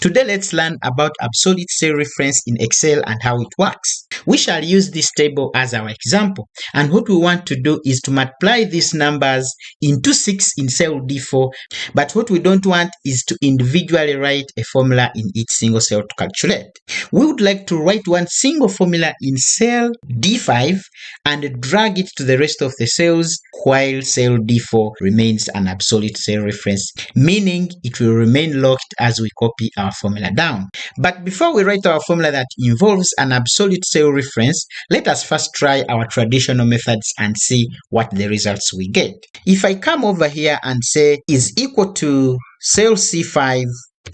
Today let's learn about absolute cell reference in Excel and how it works. We shall use this table as our example, and what we want to do is to multiply these numbers into 6 in cell D4, but what we don't want is to individually write a formula in each single cell to calculate. We would like to write one single formula in cell D5 and drag it to the rest of the cells while cell D4 remains an absolute cell reference, meaning it will remain locked as we copy our formula down. But before we write our formula that involves an absolute cell reference, let us first try our traditional methods and see what the results we get. If I come over here and say is equal to cell C5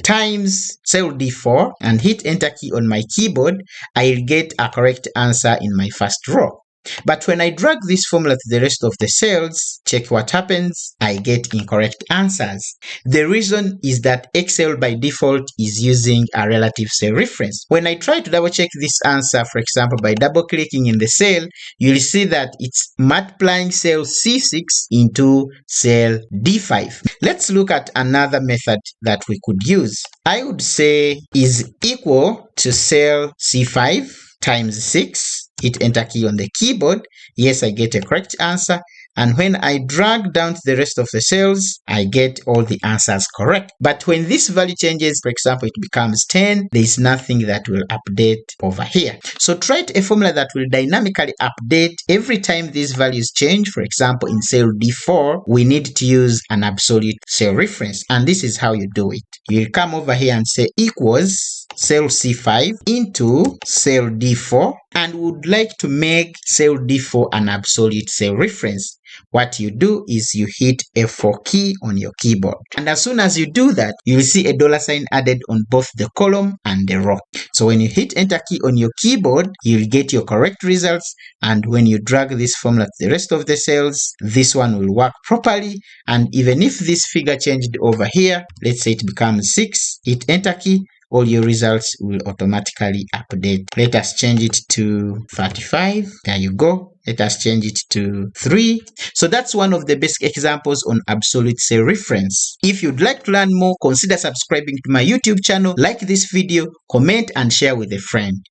times cell D4 and hit enter key on my keyboard, I'll get a correct answer in my first row. But when I drag this formula to the rest of the cells, check what happens. I get incorrect answers. The reason is that Excel by default is using a relative cell reference. When I try to double check this answer, for example, by double clicking in the cell, you'll see that it's multiplying cell C6 into cell D5. Let's look at another method that we could use. I would say is equal to cell C5 times 6. Hit enter key on the keyboard. Yes, I get a correct answer. And when I drag down to the rest of the cells, I get all the answers correct. But when this value changes, for example, it becomes 10, there is nothing that will update over here. So write a formula that will dynamically update every time these values change. For example, in cell D4, we need to use an absolute cell reference. And this is how you do it. You'll come over here and say equals cell C5 into cell D4, and would like to make cell D4 an absolute cell reference. What you do is you hit F4 key on your keyboard. And as soon as you do that, you'll see a $sign added on both the column and the row. So when you hit enter key on your keyboard, you'll get your correct results. And when you drag this formula to the rest of the cells, this one will work properly. And even if this figure changed over here, let's say it becomes 6, hit enter key, all your results will automatically update. Let us change it to 35. There you go. Let us change it to 3. So that's one of the basic examples on absolute cell reference. If you'd like to learn more, consider subscribing to my YouTube channel, like this video, comment and share with a friend.